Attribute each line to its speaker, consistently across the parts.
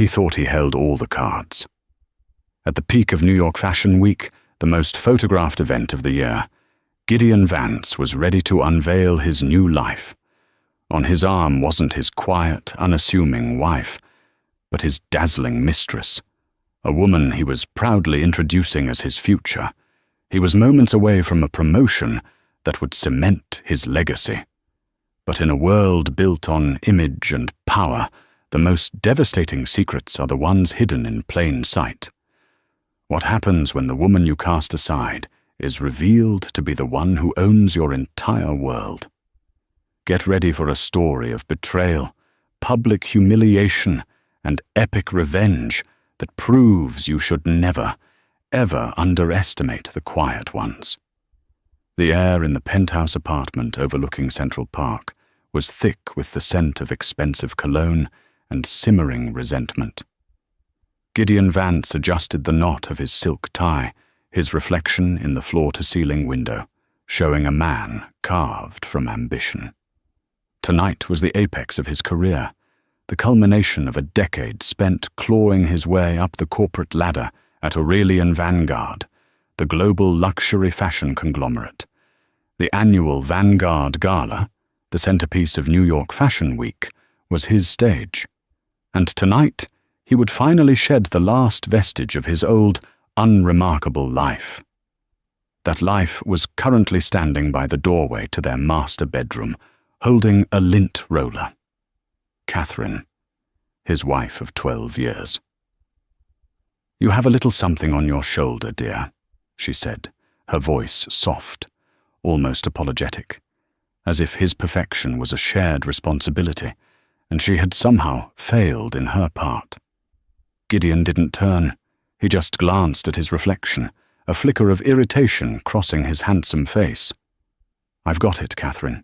Speaker 1: He thought he held all the cards. At the peak of New York Fashion Week, the most photographed event of the year, Gideon Vance was ready to unveil his new life. On his arm wasn't his quiet, unassuming wife, but his dazzling mistress, a woman he was proudly introducing as his future. He was moments away from a promotion that would cement his legacy. But in a world built on image and power, the most devastating secrets are the ones hidden in plain sight. What happens when the woman you cast aside is revealed to be the one who owns your entire world? Get ready for a story of betrayal, public humiliation, and epic revenge that proves you should never, ever underestimate the quiet ones. The air in the penthouse apartment overlooking Central Park was thick with the scent of expensive cologne and simmering resentment. Gideon Vance adjusted the knot of his silk tie, his reflection in the floor-to-ceiling window, showing a man carved from ambition. Tonight was the apex of his career, the culmination of a decade spent clawing his way up the corporate ladder at Aurelian Vanguard, the global luxury fashion conglomerate. The annual Vanguard Gala, the centerpiece of New York Fashion Week, was his stage. And tonight, he would finally shed the last vestige of his old, unremarkable life. That life was currently standing by the doorway to their master bedroom, holding a lint roller. Catherine, his wife of 12 years. "You have a little something on your shoulder, dear," she said, her voice soft, almost apologetic, as if his perfection was a shared responsibility, and she had somehow failed in her part. Gideon didn't turn. He just glanced at his reflection, a flicker of irritation crossing his handsome face. "I've got it, Catherine."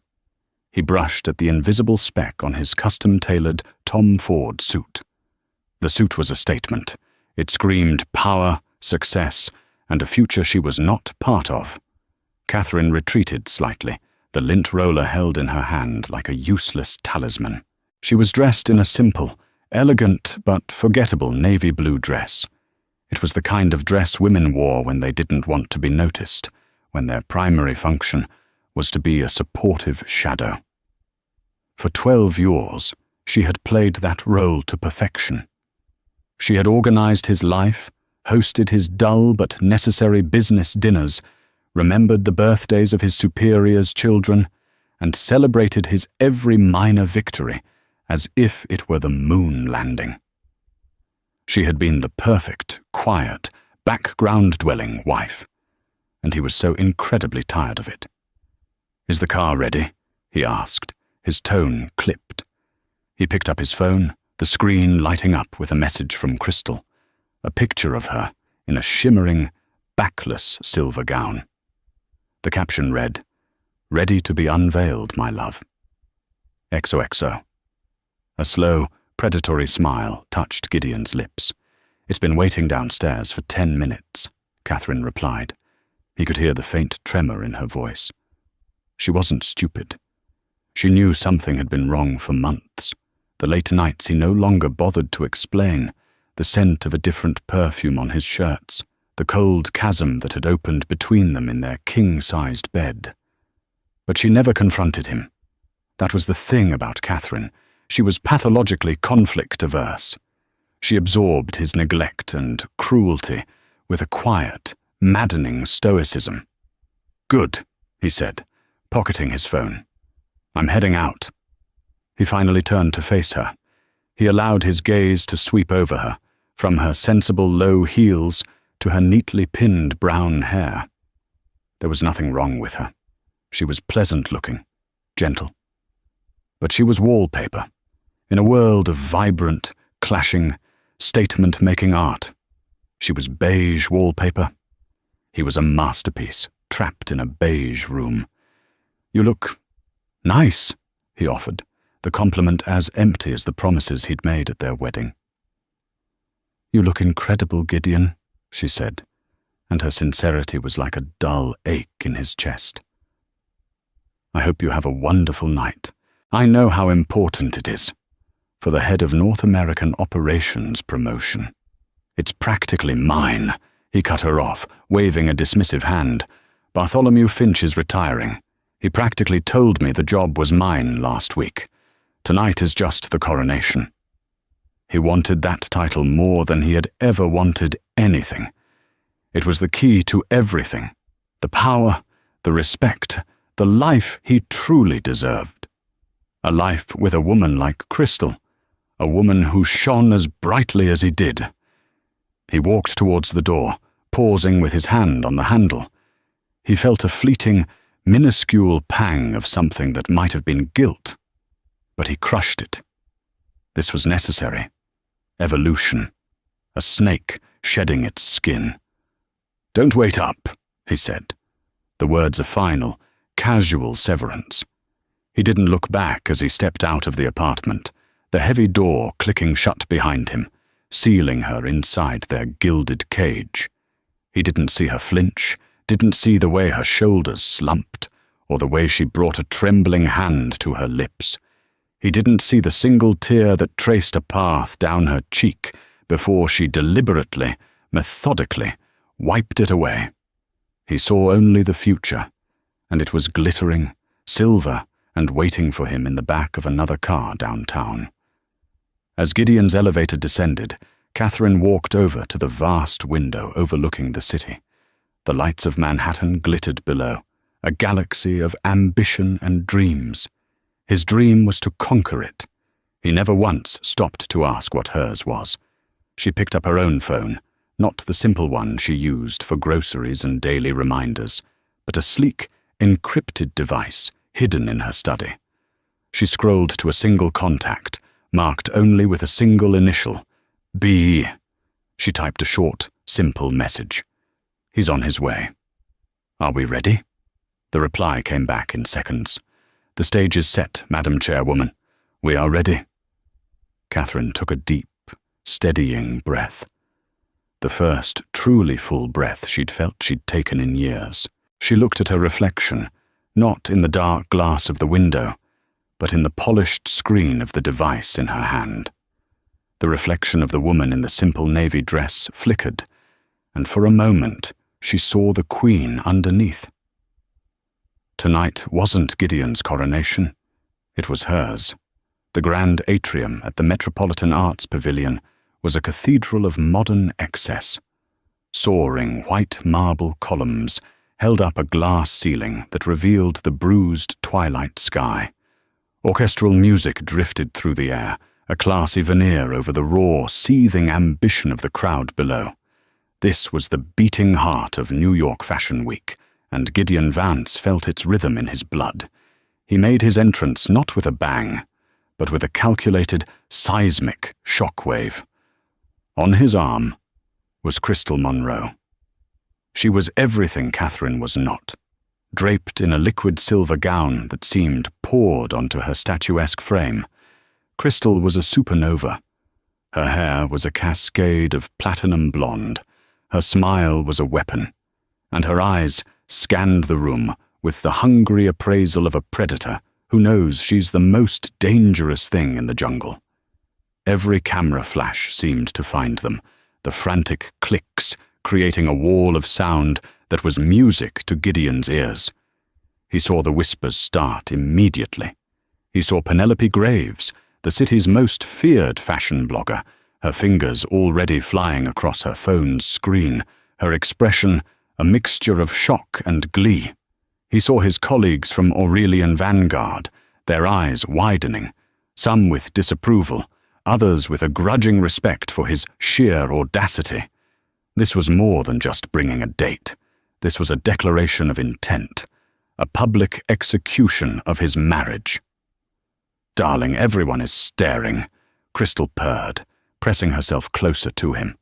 Speaker 1: He brushed at the invisible speck on his custom-tailored Tom Ford suit. The suit was a statement. It screamed power, success, and a future she was not part of. Catherine retreated slightly, the lint roller held in her hand like a useless talisman. She was dressed in a simple, elegant but forgettable navy blue dress. It was the kind of dress women wore when they didn't want to be noticed, when their primary function was to be a supportive shadow. For 12 years, she had played that role to perfection. She had organized his life, hosted his dull but necessary business dinners, remembered the birthdays of his superiors' children, and celebrated his every minor victory as if it were the moon landing. She had been the perfect, quiet, background-dwelling wife, and he was so incredibly tired of it. "Is the car ready?" he asked, his tone clipped. He picked up his phone, the screen lighting up with a message from Crystal, a picture of her in a shimmering, backless silver gown. The caption read, "Ready to be unveiled, my love. XOXO." A slow, predatory smile touched Gideon's lips. "It's been waiting downstairs for 10 minutes, Catherine replied. He could hear the faint tremor in her voice. She wasn't stupid. She knew something had been wrong for months. The late nights he no longer bothered to explain, the scent of a different perfume on his shirts, the cold chasm that had opened between them in their king-sized bed. But she never confronted him. That was the thing about Catherine. She was pathologically conflict-averse. She absorbed his neglect and cruelty with a quiet, maddening stoicism. "Good," he said, pocketing his phone. "I'm heading out." He finally turned to face her. He allowed his gaze to sweep over her, from her sensible low heels to her neatly pinned brown hair. There was nothing wrong with her. She was pleasant-looking, gentle. But she was wallpaper, in a world of vibrant, clashing, statement-making art. She was beige wallpaper. He was a masterpiece, trapped in a beige room. "You look nice," he offered, the compliment as empty as the promises he'd made at their wedding. "You look incredible, Gideon," she said, and her sincerity was like a dull ache in his chest. "I hope you have a wonderful night. I know how important it is." for the head of North American Operations promotion. "It's practically mine," he cut her off, waving a dismissive hand. "Bartholomew Finch is retiring. He practically told me the job was mine last week. Tonight is just the coronation." He wanted that title more than he had ever wanted anything. It was the key to everything: the power, the respect, the life he truly deserved. A life with a woman like Crystal, a woman who shone as brightly as he did. He walked towards the door, pausing with his hand on the handle. He felt a fleeting, minuscule pang of something that might have been guilt, but he crushed it. This was necessary. Evolution. A snake shedding its skin. "Don't wait up," he said. The words a final, casual severance. He didn't look back as he stepped out of the apartment, the heavy door clicking shut behind him, sealing her inside their gilded cage. He didn't see her flinch, didn't see the way her shoulders slumped, or the way she brought a trembling hand to her lips. He didn't see the single tear that traced a path down her cheek before she deliberately, methodically, wiped it away. He saw only the future, and it was glittering, silver, and waiting for him in the back of another car downtown. As Gideon's elevator descended, Catherine walked over to the vast window overlooking the city. The lights of Manhattan glittered below, a galaxy of ambition and dreams. His dream was to conquer it. He never once stopped to ask what hers was. She picked up her own phone, not the simple one she used for groceries and daily reminders, but a sleek, encrypted device hidden in her study. She scrolled to a single contact, marked only with a single initial, B. She typed a short, simple message. "He's on his way." "Are we ready?" The reply came back in seconds. "The stage is set, Madam Chairwoman. We are ready." Catherine took a deep, steadying breath. The first truly full breath she'd felt she'd taken in years. She looked at her reflection, not in the dark glass of the window, but in the polished screen of the device in her hand. The reflection of the woman in the simple navy dress flickered, and for a moment she saw the Queen underneath. Tonight wasn't Gideon's coronation. It was hers. The grand atrium at the Metropolitan Arts Pavilion was a cathedral of modern excess. Soaring white marble columns held up a glass ceiling that revealed the bruised twilight sky. Orchestral music drifted through the air, a classy veneer over the raw, seething ambition of the crowd below. This was the beating heart of New York Fashion Week, and Gideon Vance felt its rhythm in his blood. He made his entrance not with a bang, but with a calculated, seismic shockwave. On his arm was Crystal Monroe. She was everything Catherine was not, draped in a liquid silver gown that seemed poured onto her statuesque frame. Crystal was a supernova. Her hair was a cascade of platinum blonde. Her smile was a weapon, and her eyes scanned the room with the hungry appraisal of a predator who knows she's the most dangerous thing in the jungle. Every camera flash seemed to find them, the frantic clicks creating a wall of sound that was music to Gideon's ears. He saw the whispers start immediately. He saw Penelope Graves, the city's most feared fashion blogger, her fingers already flying across her phone's screen, her expression a mixture of shock and glee. He saw his colleagues from Aurelian Vanguard, their eyes widening, some with disapproval, others with a grudging respect for his sheer audacity. This was more than just bringing a date. This was a declaration of intent, a public execution of his marriage. "Darling, everyone is staring," Crystal purred, pressing herself closer to him.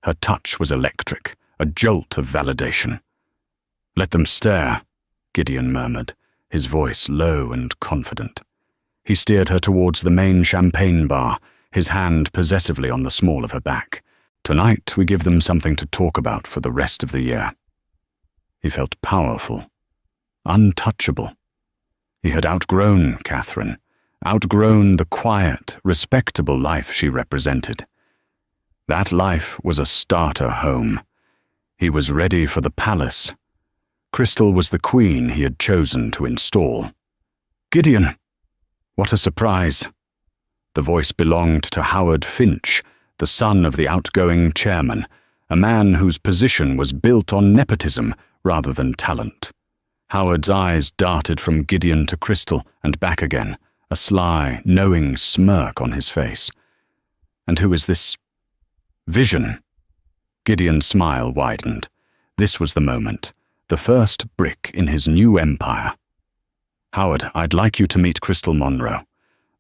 Speaker 1: Her touch was electric, a jolt of validation. "Let them stare," Gideon murmured, his voice low and confident. He steered her towards the main champagne bar, his hand possessively on the small of her back. "Tonight we give them something to talk about for the rest of the year." He felt powerful, untouchable. He had outgrown Catherine, outgrown the quiet, respectable life she represented. That life was a starter home. He was ready for the palace. Crystal was the queen he had chosen to install. "Gideon!" What a surprise! The voice belonged to Howard Finch, the son of the outgoing chairman, a man whose position was built on nepotism rather than talent. Howard's eyes darted from Gideon to Crystal and back again, a sly, knowing smirk on his face. "And who is this vision?" Gideon's smile widened. This was the moment, the first brick in his new empire. "Howard, I'd like you to meet Crystal Monroe,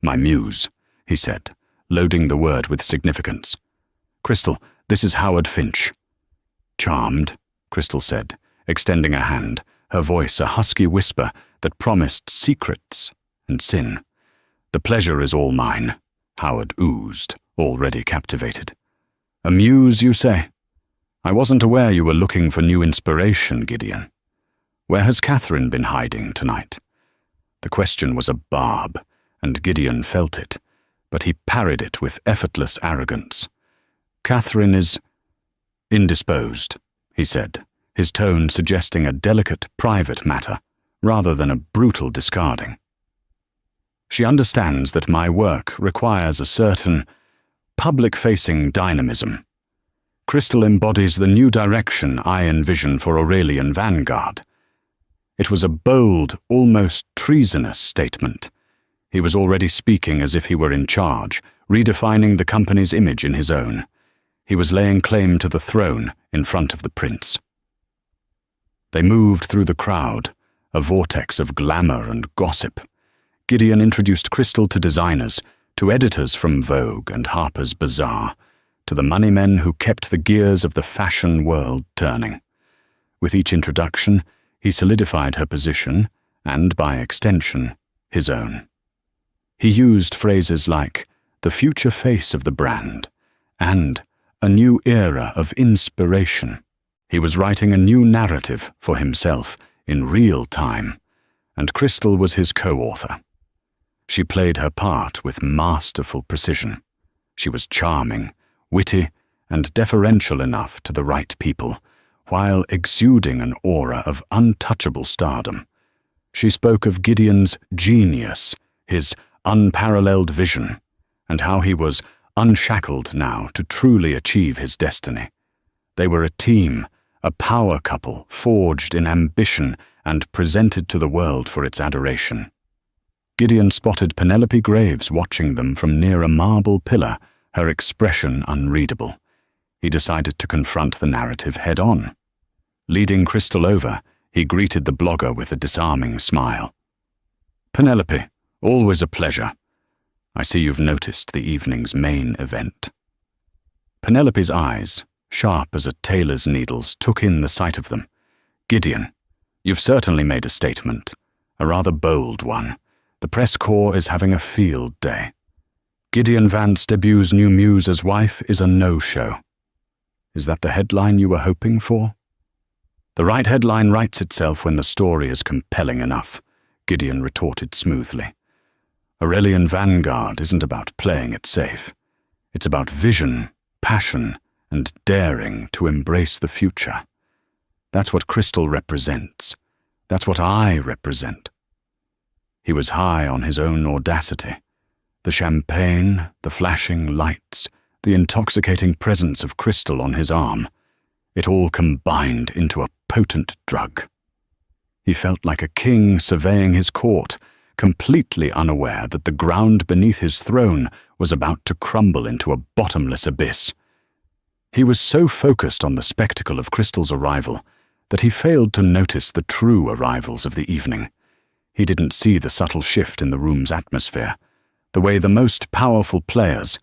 Speaker 1: my muse," he said, loading the word with significance. "Crystal, this is Howard Finch." "Charmed," Crystal said, extending a hand, her voice a husky whisper that promised secrets and sin. "The pleasure is all mine," Howard oozed, already captivated. "A muse, you say? I wasn't aware you were looking for new inspiration, Gideon. Where has Catherine been hiding tonight?" The question was a barb, and Gideon felt it, but he parried it with effortless arrogance. "Catherine is indisposed," he said, his tone suggesting a delicate, private matter, rather than a brutal discarding. "She understands that my work requires a certain public-facing dynamism. Crystal embodies the new direction I envision for Aurelian Vanguard." It was a bold, almost treasonous statement. He was already speaking as if he were in charge, redefining the company's image in his own. He was laying claim to the throne in front of the prince. They moved through the crowd, a vortex of glamour and gossip. Gideon introduced Crystal to designers, to editors from Vogue and Harper's Bazaar, to the moneymen who kept the gears of the fashion world turning. With each introduction, he solidified her position, and by extension, his own. He used phrases like the future face of the brand and a new era of inspiration. He was writing a new narrative for himself in real time, and Crystal was his co-author. She played her part with masterful precision. She was charming, witty, and deferential enough to the right people, while exuding an aura of untouchable stardom. She spoke of Gideon's genius, his unparalleled vision, and how he was unshackled now to truly achieve his destiny. They were a team, a power couple forged in ambition and presented to the world for its adoration. Gideon spotted Penelope Graves watching them from near a marble pillar, her expression unreadable. He decided to confront the narrative head-on. Leading Crystal over, he greeted the blogger with a disarming smile. "Penelope, always a pleasure. I see you've noticed the evening's main event." Penelope's eyes, sharp as a tailor's needles, took in the sight of them. "Gideon, you've certainly made a statement, a rather bold one. The press corps is having a field day. Gideon Vance debuts new muse as wife is a no-show. Is that the headline you were hoping for?" "The right headline writes itself when the story is compelling enough," Gideon retorted smoothly. "Aurelian Vanguard isn't about playing it safe. It's about vision, passion, and daring to embrace the future. That's what Crystal represents. That's what I represent." He was high on his own audacity. The champagne, the flashing lights, the intoxicating presence of Crystal on his arm, it all combined into a potent drug. He felt like a king surveying his court, completely unaware that the ground beneath his throne was about to crumble into a bottomless abyss. He was so focused on the spectacle of Crystal's arrival that he failed to notice the true arrivals of the evening. He didn't see the subtle shift in the room's atmosphere, the way the most powerful players,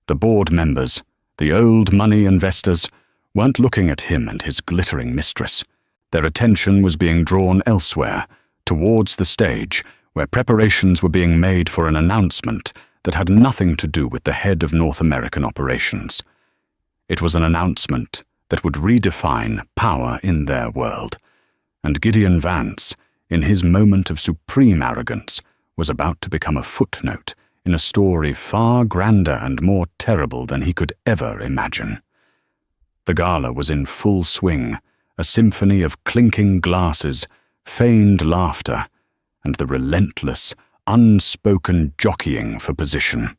Speaker 1: the board members, the old money investors, weren't looking at him and his glittering mistress. Their attention was being drawn elsewhere, towards the stage, where preparations were being made for an announcement that had nothing to do with the head of North American operations. It was an announcement that would redefine power in their world, and Gideon Vance, in his moment of supreme arrogance, was about to become a footnote in a story far grander and more terrible than he could ever imagine. The gala was in full swing, a symphony of clinking glasses, feigned laughter, and the relentless, unspoken jockeying for position.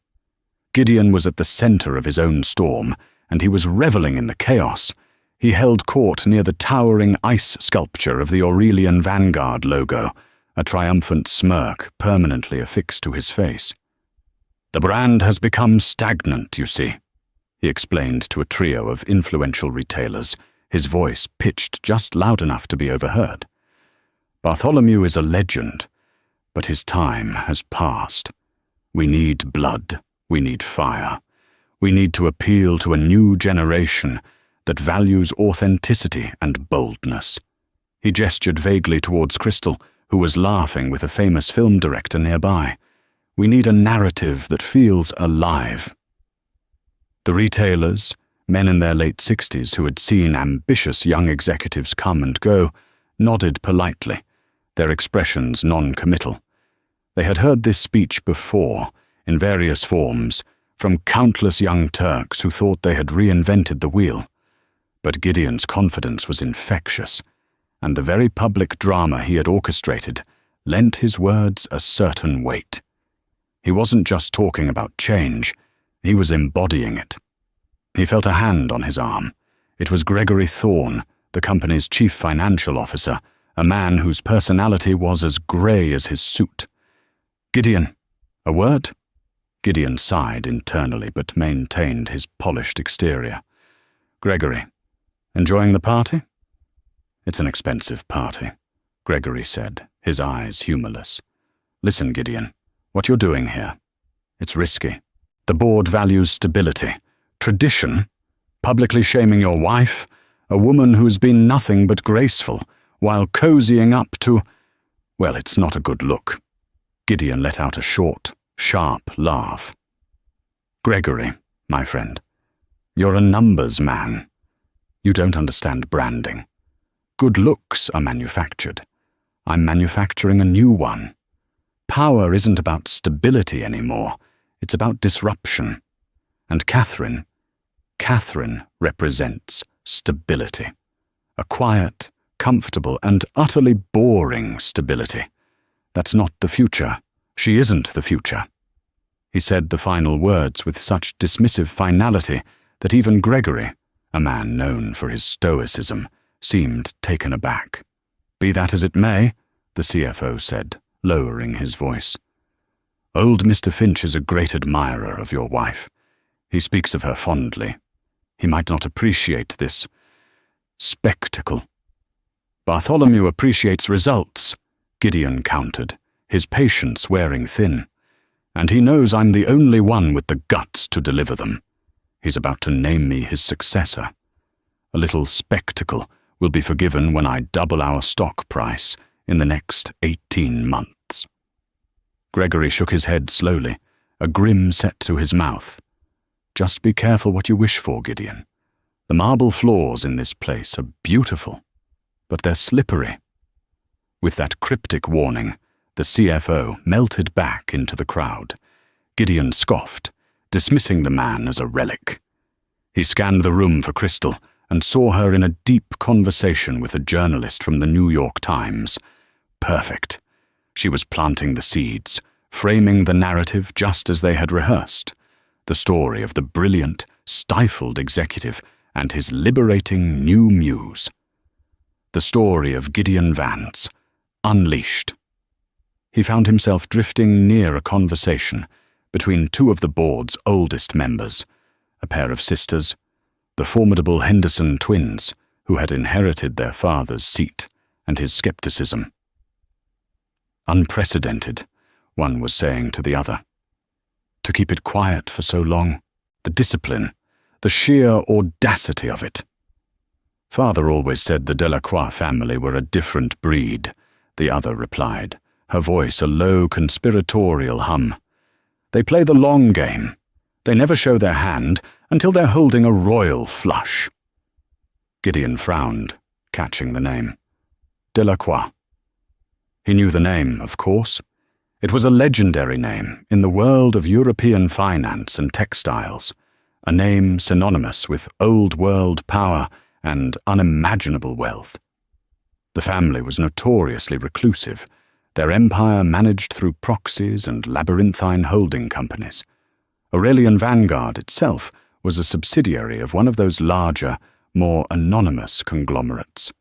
Speaker 1: Gideon was at the center of his own storm, and he was reveling in the chaos. He held court near the towering ice sculpture of the Aurelian Vanguard logo, a triumphant smirk permanently affixed to his face. "The brand has become stagnant, you see," he explained to a trio of influential retailers, his voice pitched just loud enough to be overheard. "Bartholomew is a legend, but his time has passed. We need blood, we need fire. We need to appeal to a new generation that values authenticity and boldness." He gestured vaguely towards Crystal, who was laughing with a famous film director nearby. "We need a narrative that feels alive." The retailers, men in their late 60s who had seen ambitious young executives come and go, nodded politely, their expressions non-committal. They had heard this speech before, in various forms, from countless young Turks who thought they had reinvented the wheel. But Gideon's confidence was infectious, and the very public drama he had orchestrated lent his words a certain weight. He wasn't just talking about change, he was embodying it. He felt a hand on his arm. It was Gregory Thorne, the company's chief financial officer, a man whose personality was as grey as his suit. "Gideon, a word?" Gideon sighed internally but maintained his polished exterior. "Gregory, enjoying the party?" "It's an expensive party," Gregory said, his eyes humourless. "Listen, Gideon, what you're doing here, it's risky. The board values stability, tradition, publicly shaming your wife, a woman who's been nothing but graceful, while cozying up to, well, it's not a good look." Gideon let out a short, sharp laugh. "Gregory, my friend, you're a numbers man. You don't understand branding. Good looks are manufactured. I'm manufacturing a new one. Power isn't about stability anymore. It's about disruption. And Catherine represents stability. A quiet, comfortable, and utterly boring stability. That's not the future. She isn't the future." He said the final words with such dismissive finality that even Gregory, a man known for his stoicism, seemed taken aback. "Be that as it may," the CFO said, lowering his voice. "Old Mr. Finch is a great admirer of your wife. He speaks of her fondly. He might not appreciate this spectacle." "Bartholomew appreciates results," Gideon countered, his patience wearing thin. "And he knows I'm the only one with the guts to deliver them. He's about to name me his successor. A little spectacle will be forgiven when I double our stock price in the next 18 months. Gregory shook his head slowly, a grin set to his mouth. "Just be careful what you wish for, Gideon. The marble floors in this place are beautiful, but they're slippery." With that cryptic warning, the CFO melted back into the crowd. Gideon scoffed, dismissing the man as a relic. He scanned the room for Crystal and saw her in a deep conversation with a journalist from the New York Times. Perfect. She was planting the seeds, framing the narrative just as they had rehearsed. The story of the brilliant, stifled executive and his liberating new muse. The story of Gideon Vance, unleashed. He found himself drifting near a conversation between two of the board's oldest members, a pair of sisters, the formidable Henderson twins, who had inherited their father's seat and his skepticism. "Unprecedented," one was saying to the other. "To keep it quiet for so long, the discipline, the sheer audacity of it." "Father always said the Delacroix family were a different breed," the other replied, her voice a low conspiratorial hum. "They play the long game. They never show their hand until they're holding a royal flush." Gideon frowned, catching the name. Delacroix. He knew the name, of course. It was a legendary name in the world of European finance and textiles, a name synonymous with old-world power and unimaginable wealth. The family was notoriously reclusive, their empire managed through proxies and labyrinthine holding companies. Aurelian Vanguard itself was a subsidiary of one of those larger, more anonymous conglomerates.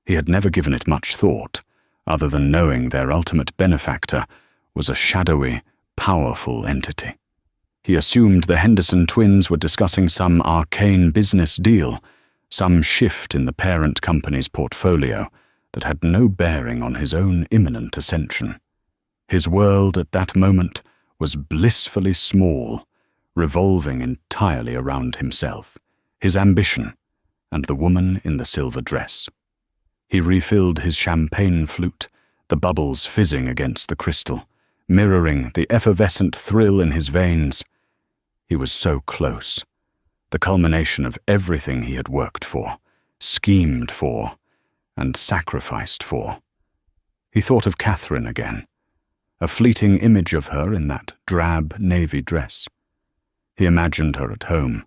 Speaker 1: He had never given it much thought, other than knowing their ultimate benefactor was a shadowy, powerful entity. He assumed the Henderson twins were discussing some arcane business deal, some shift in the parent company's portfolio that had no bearing on his own imminent ascension. His world at that moment was blissfully small, revolving entirely around himself, his ambition, and the woman in the silver dress. He refilled his champagne flute, the bubbles fizzing against the crystal, mirroring the effervescent thrill in his veins. He was so close, the culmination of everything he had worked for, schemed for, and sacrificed for. He thought of Catherine again, a fleeting image of her in that drab navy dress. He imagined her at home,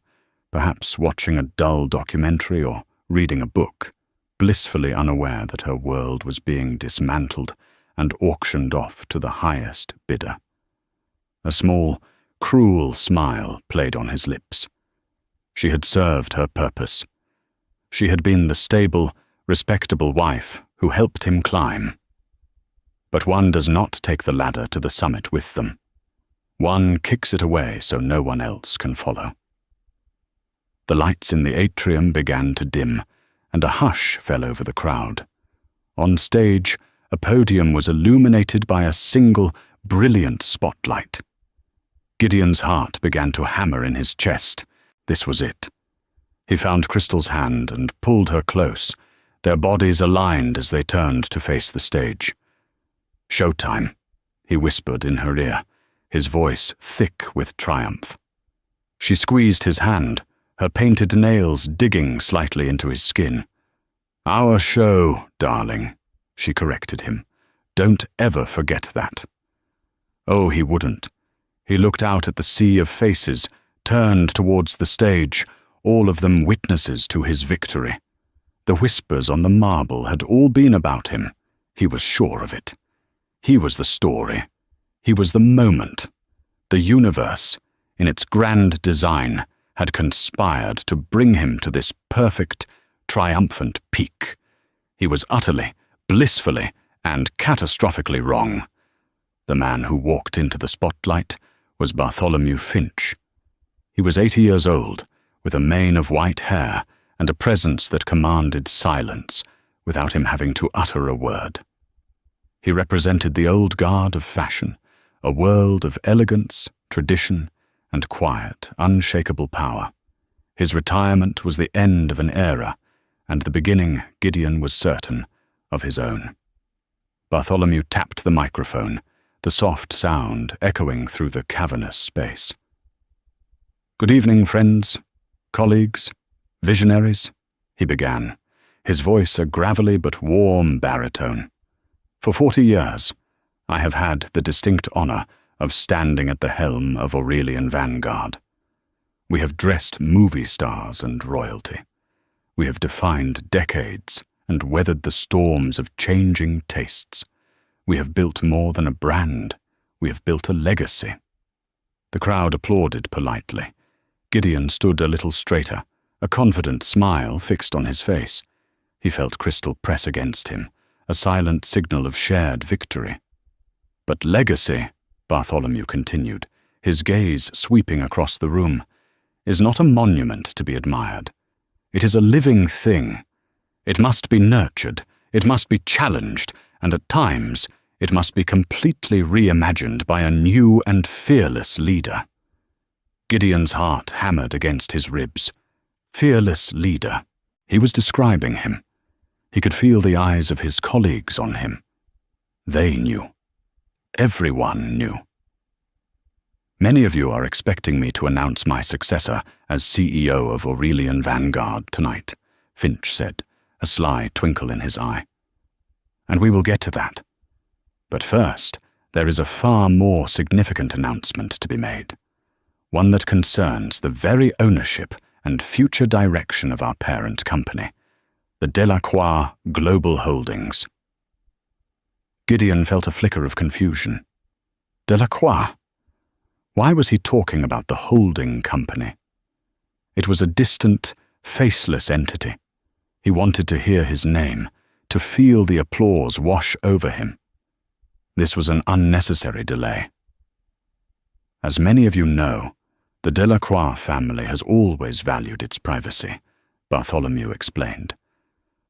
Speaker 1: perhaps watching a dull documentary or reading a book, blissfully unaware that her world was being dismantled and auctioned off to the highest bidder. A small, cruel smile played on his lips. She had served her purpose. She had been the stable, respectable wife who helped him climb. But one does not take the ladder to the summit with them. One kicks it away so no one else can follow. The lights in the atrium began to dim, and a hush fell over the crowd. On stage, a podium was illuminated by a single, brilliant spotlight. Gideon's heart began to hammer in his chest. This was it. He found Crystal's hand and pulled her close, their bodies aligned as they turned to face the stage. "Showtime," he whispered in her ear, his voice thick with triumph. She squeezed his hand, her painted nails digging slightly into his skin. "Our show, darling," she corrected him. "Don't ever forget that." Oh, he wouldn't. He looked out at the sea of faces, turned towards the stage, all of them witnesses to his victory. The whispers on the marble had all been about him. He was sure of it. He was the story. He was the moment. The universe, in its grand design, had conspired to bring him to this perfect, triumphant peak. He was utterly, blissfully, and catastrophically wrong. The man who walked into the spotlight was Bartholomew Finch. He was 80 years old, with a mane of white hair and a presence that commanded silence without him having to utter a word. He represented the old guard of fashion, a world of elegance, tradition, and quiet, unshakable power. His retirement was the end of an era, and the beginning, Gideon was certain, of his own. Bartholomew tapped the microphone, the soft sound echoing through the cavernous space. "Good evening, friends, colleagues, visionaries," he began, his voice a gravelly but warm baritone. "For 40 years, I have had the distinct honor of standing at the helm of Aurelian Vanguard. We have dressed movie stars and royalty. We have defined decades and weathered the storms of changing tastes. We have built more than a brand. We have built a legacy." The crowd applauded politely. Gideon stood a little straighter, a confident smile fixed on his face. He felt Crystal press against him, a silent signal of shared victory. "But legacy," Bartholomew continued, his gaze sweeping across the room, "is not a monument to be admired. It is a living thing. It must be nurtured, it must be challenged, and at times it must be completely reimagined by a new and fearless leader." Gideon's heart hammered against his ribs. Fearless leader. He was describing him. He could feel the eyes of his colleagues on him. They knew. Everyone knew. "Many of you are expecting me to announce my successor as CEO of Aurelian Vanguard tonight," Finch said, a sly twinkle in his eye. "And we will get to that. But first, there is a far more significant announcement to be made, one that concerns the very ownership and future direction of our parent company, the Delacroix Global Holdings. Gideon felt a flicker of confusion. Delacroix? Why was he talking about the holding company? It was a distant, faceless entity. He wanted to hear his name, to feel the applause wash over him. This was an unnecessary delay. As many of you know, the Delacroix family has always valued its privacy, Bartholomew explained.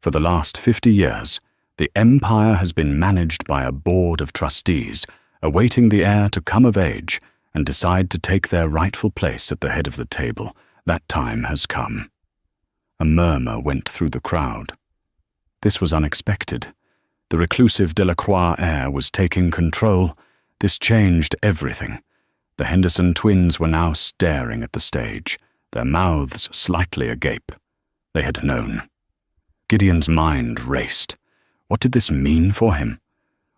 Speaker 1: For the last 50 years, the empire has been managed by a board of trustees, awaiting the heir to come of age and decide to take their rightful place at the head of the table. That time has come. A murmur went through the crowd. This was unexpected. The reclusive Delacroix heir was taking control. This changed everything. The Henderson twins were now staring at the stage, their mouths slightly agape. They had known. Gideon's mind raced. What did this mean for him?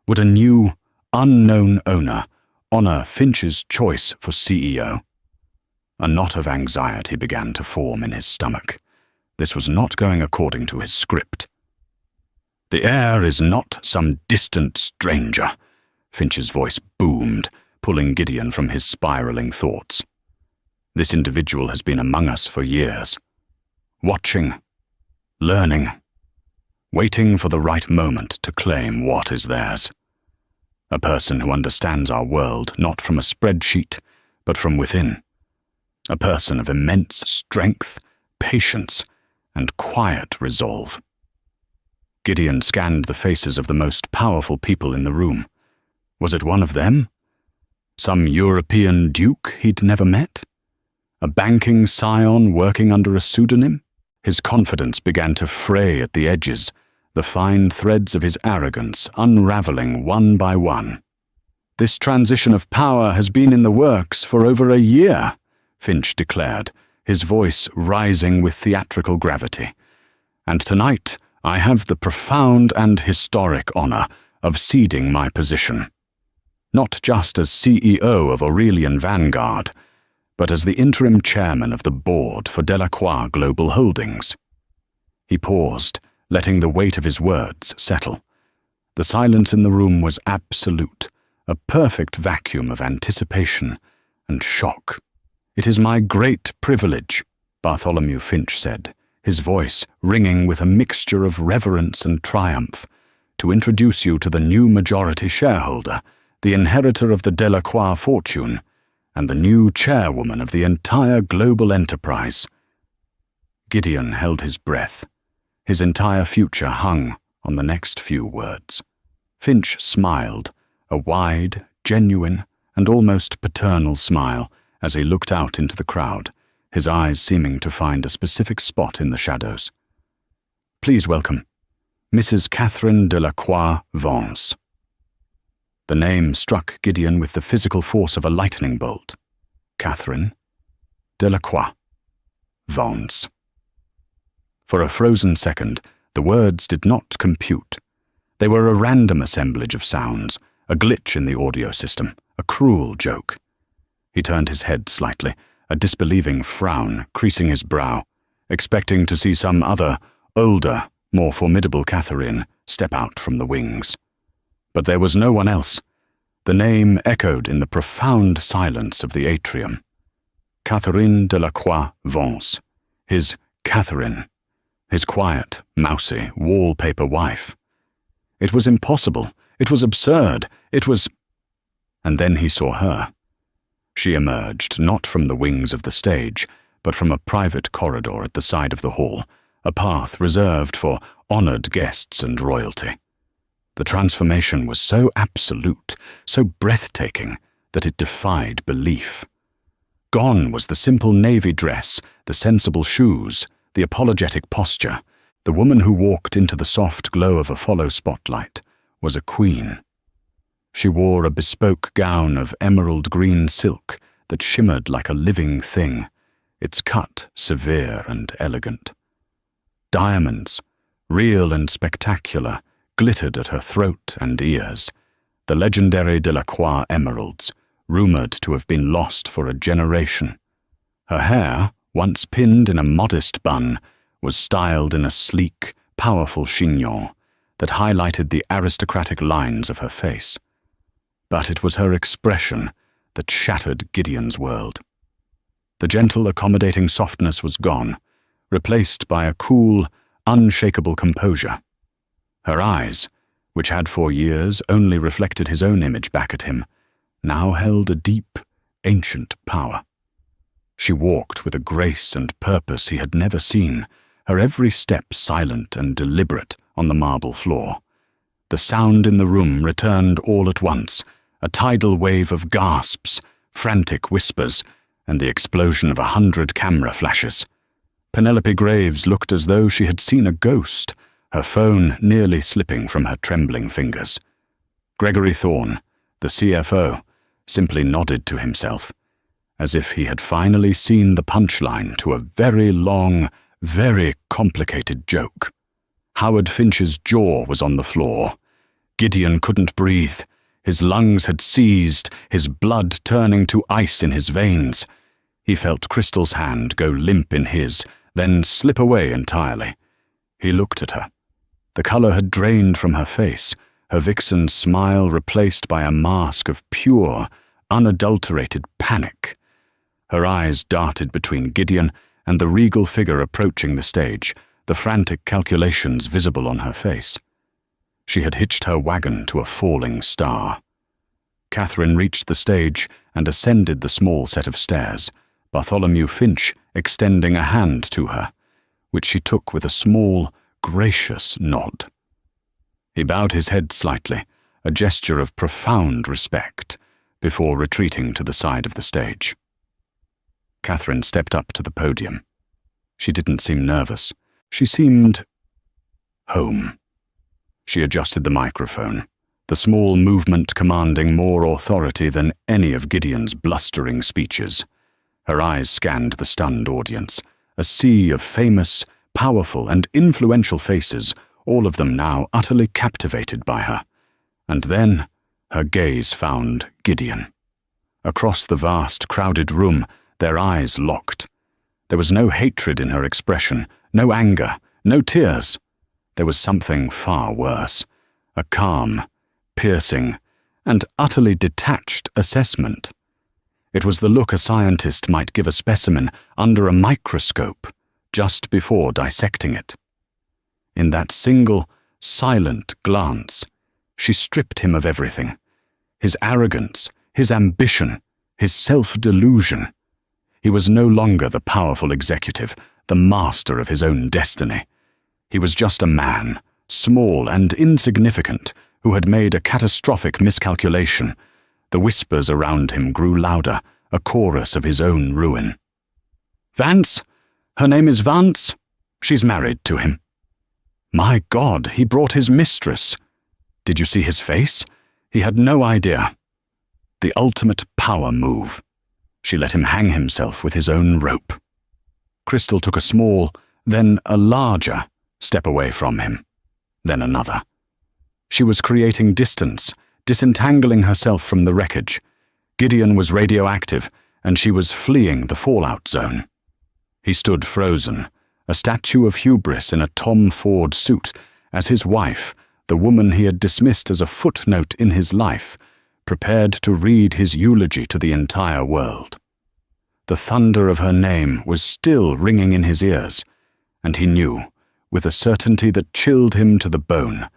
Speaker 1: Would a new, unknown owner honor Finch's choice for CEO? A knot of anxiety began to form in his stomach. This was not going according to his script. The heir is not some distant stranger, Finch's voice boomed, pulling Gideon from his spiraling thoughts. This individual has been among us for years, watching, learning, waiting for the right moment to claim what is theirs. A person who understands our world not from a spreadsheet, but from within. A person of immense strength, patience, and quiet resolve. Gideon scanned the faces of the most powerful people in the room. Was it one of them? Some European duke he'd never met? A banking scion working under a pseudonym? His confidence began to fray at the edges, the fine threads of his arrogance unraveling one by one. This transition of power has been in the works for over a year, Finch declared, his voice rising with theatrical gravity. And tonight I have the profound and historic honor of ceding my position. Not just as CEO of Aurelian Vanguard, but as the interim chairman of the board for Delacroix Global Holdings. He paused, letting the weight of his words settle. The silence in the room was absolute, a perfect vacuum of anticipation and shock. "It is my great privilege," Bartholomew Finch said, his voice ringing with a mixture of reverence and triumph, "to introduce you to the new majority shareholder, the inheritor of the Delacroix fortune, and the new chairwoman of the entire global enterprise." Gideon held his breath. His entire future hung on the next few words. Finch smiled, a wide, genuine, and almost paternal smile as he looked out into the crowd, his eyes seeming to find a specific spot in the shadows. "Please welcome Mrs. Catherine Delacroix Vance." The name struck Gideon with the physical force of a lightning bolt. Catherine Delacroix Vance. For a frozen second, the words did not compute. They were a random assemblage of sounds, a glitch in the audio system, a cruel joke. He turned his head slightly, a disbelieving frown creasing his brow, expecting to see some other, older, more formidable Catherine step out from the wings. But there was no one else. The name echoed in the profound silence of the atrium. Catherine Delacroix Vance, his Catherine, his quiet, mousy, wallpaper wife. It was impossible. It was absurd. It was... And then he saw her. She emerged not from the wings of the stage, but from a private corridor at the side of the hall, a path reserved for honored guests and royalty. The transformation was so absolute, so breathtaking, that it defied belief. Gone was the simple navy dress, the sensible shoes, the apologetic posture. The woman who walked into the soft glow of a follow spotlight was a queen. She wore a bespoke gown of emerald green silk that shimmered like a living thing, its cut severe and elegant. Diamonds, real and spectacular, glittered at her throat and ears. the legendary Delacroix emeralds, rumored to have been lost for a generation. Her hair, once pinned in a modest bun, was styled in a sleek, powerful chignon that highlighted the aristocratic lines of her face. But it was her expression that shattered Gideon's world. The gentle, accommodating softness was gone, replaced by a cool, unshakable composure. Her eyes, which had for years only reflected his own image back at him, now held a deep, ancient power. She walked with a grace and purpose he had never seen, her every step silent and deliberate on the marble floor. The sound in the room returned all at once, a tidal wave of gasps, frantic whispers, and the explosion of 100 camera flashes. Penelope Graves looked as though she had seen a ghost, her phone nearly slipping from her trembling fingers. Gregory Thorne, the CFO, simply nodded to himself, as if he had finally seen the punchline to a very long, very complicated joke. Howard Finch's jaw was on the floor. Gideon couldn't breathe. His lungs had seized, his blood turning to ice in his veins. He felt Crystal's hand go limp in his, then slip away entirely. He looked at her. The color had drained from her face, her vixen smile replaced by a mask of pure, unadulterated panic. Her eyes darted between Gideon and the regal figure approaching the stage, the frantic calculations visible on her face. She had hitched her wagon to a falling star. Catherine reached the stage and ascended the small set of stairs, Bartholomew Finch extending a hand to her, which she took with a small, gracious nod. He bowed his head slightly, a gesture of profound respect, before retreating to the side of the stage. Catherine stepped up to the podium. She didn't seem nervous. She seemed home. She adjusted the microphone, the small movement commanding more authority than any of Gideon's blustering speeches. Her eyes scanned the stunned audience, a sea of famous, powerful, and influential faces, all of them now utterly captivated by her. And then her gaze found Gideon. Across the vast, crowded room, their eyes locked. There was no hatred in her expression, no anger, no tears. There was something far worse, a calm, piercing, and utterly detached assessment. It was the look a scientist might give a specimen under a microscope, just before dissecting it. In that single, silent glance, she stripped him of everything. His arrogance, his ambition, his self-delusion. He was no longer the powerful executive, the master of his own destiny. He was just a man, small and insignificant, who had made a catastrophic miscalculation. The whispers around him grew louder, a chorus of his own ruin. "Vance? Her name is Vance. She's married to him." My God, he brought his mistress. Did you see his face? He had no idea. The ultimate power move. She let him hang himself with his own rope. Crystal took a small, then a larger step away from him, then another. She was creating distance, disentangling herself from the wreckage. Gideon was radioactive, and she was fleeing the fallout zone. He stood frozen, a statue of hubris in a Tom Ford suit, as his wife, the woman he had dismissed as a footnote in his life, prepared to read his eulogy to the entire world. The thunder of her name was still ringing in his ears, and he knew, with a certainty that chilled him to the bone,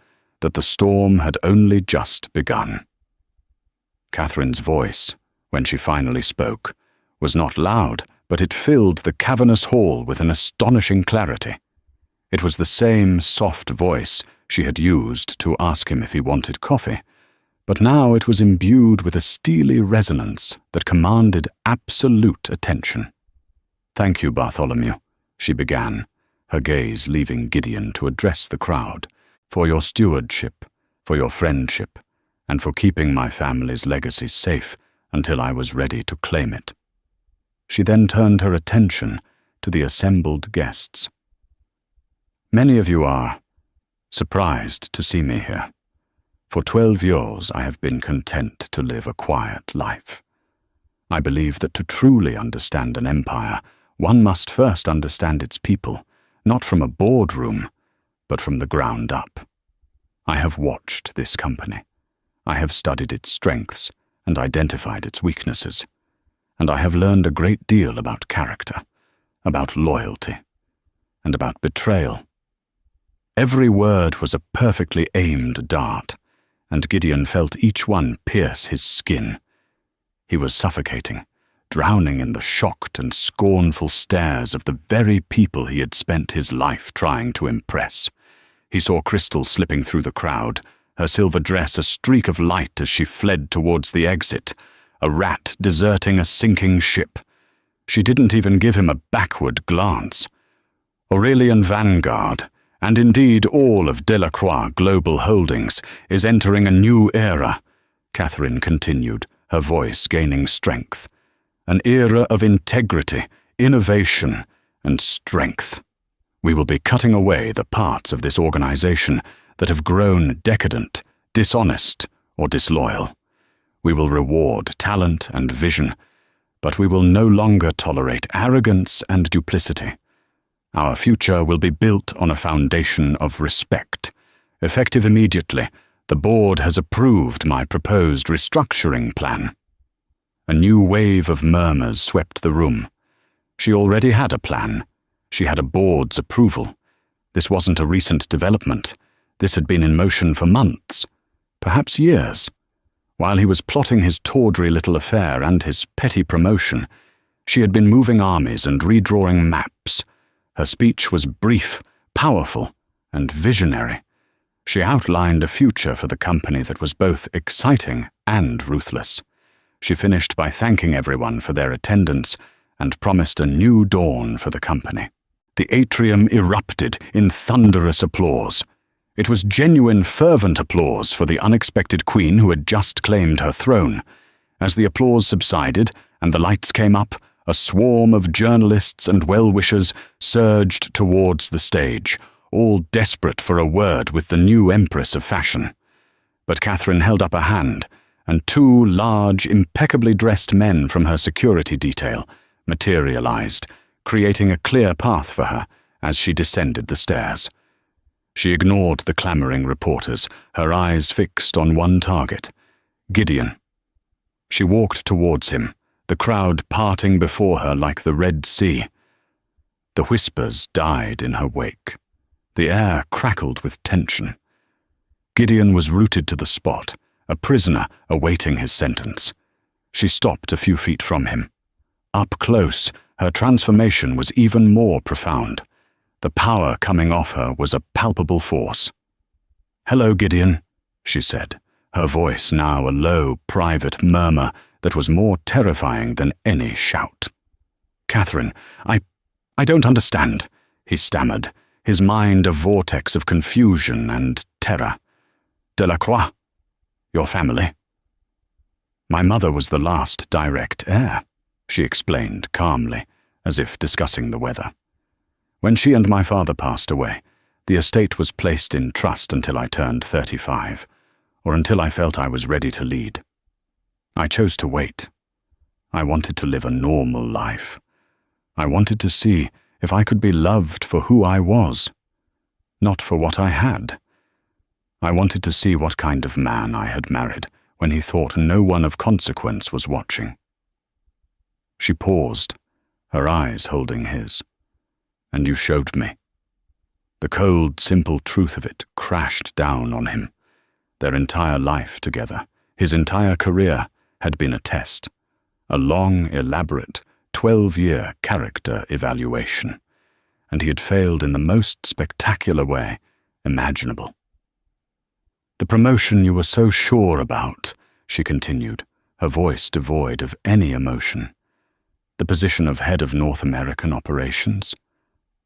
Speaker 1: that the storm had only just begun. Catherine's voice, when she finally spoke, was not loud, but it filled the cavernous hall with an astonishing clarity. It was the same soft voice she had used to ask him if he wanted coffee, but now it was imbued with a steely resonance that commanded absolute attention. "Thank you, Bartholomew," she began, her gaze leaving Gideon to address the crowd, "for your stewardship, for your friendship, and for keeping my family's legacy safe until I was ready to claim it." She then turned her attention to the assembled guests. "Many of you are surprised to see me here. For 12 years I have been content to live a quiet life. I believe that to truly understand an empire, one must first understand its people, not from a boardroom, but from the ground up. I have watched this company. I have studied its strengths and identified its weaknesses. And I have learned a great deal about character, about loyalty, and about betrayal. Every word was a perfectly aimed dart, and Gideon felt each one pierce his skin. He was suffocating, drowning in the shocked and scornful stares of the very people he had spent his life trying to impress. He saw Crystal slipping through the crowd, her silver dress a streak of light as she fled towards the exit, a rat deserting a sinking ship. She didn't even give him a backward glance. Aurelian Vanguard, and indeed all of Delacroix Global Holdings, is entering a new era, Catherine continued, her voice gaining strength. An era of integrity, innovation, and strength. We will be cutting away the parts of this organization that have grown decadent, dishonest, or disloyal. We will reward talent and vision, but we will no longer tolerate arrogance and duplicity. Our future will be built on a foundation of respect. Effective immediately, the board has approved my proposed restructuring plan. A new wave of murmurs swept the room. She already had a plan. She had a board's approval. This wasn't a recent development. This had been in motion for months, perhaps years. While he was plotting his tawdry little affair and his petty promotion, she had been moving armies and redrawing maps. Her speech was brief, powerful, and visionary. She outlined a future for the company that was both exciting and ruthless. She finished by thanking everyone for their attendance and promised a new dawn for the company. The atrium erupted in thunderous applause. It was genuine, fervent applause for the unexpected queen who had just claimed her throne. As the applause subsided and the lights came up, a swarm of journalists and well-wishers surged towards the stage, all desperate for a word with the new empress of fashion. But Catherine held up a hand, and two large, impeccably dressed men from her security detail materialized, creating a clear path for her as she descended the stairs. She ignored the clamoring reporters, her eyes fixed on one target, Gideon. She walked towards him, the crowd parting before her like the Red Sea. The whispers died in her wake. The air crackled with tension. Gideon was rooted to the spot, a prisoner awaiting his sentence. She stopped a few feet from him. Up close, her transformation was even more profound. The power coming off her was a palpable force. "Hello, Gideon," she said, her voice now a low, private murmur that was more terrifying than any shout. "Catherine, I don't understand," he stammered, his mind a vortex of confusion and terror. "Delacroix? Your family?" "My mother was the last direct heir," she explained calmly, as if discussing the weather. "When she and my father passed away, the estate was placed in trust until I turned 35, or until I felt I was ready to lead. I chose to wait. I wanted to live a normal life. I wanted to see if I could be loved for who I was, not for what I had. I wanted to see what kind of man I had married when he thought no one of consequence was watching." She paused, her eyes holding his. "And you showed me." The cold, simple truth of it crashed down on him. Their entire life together, his entire career, had been a test, a long, elaborate, 12-year character evaluation, and he had failed in the most spectacular way imaginable. "The promotion you were so sure about," she continued, her voice devoid of any emotion. "The position of head of North American operations.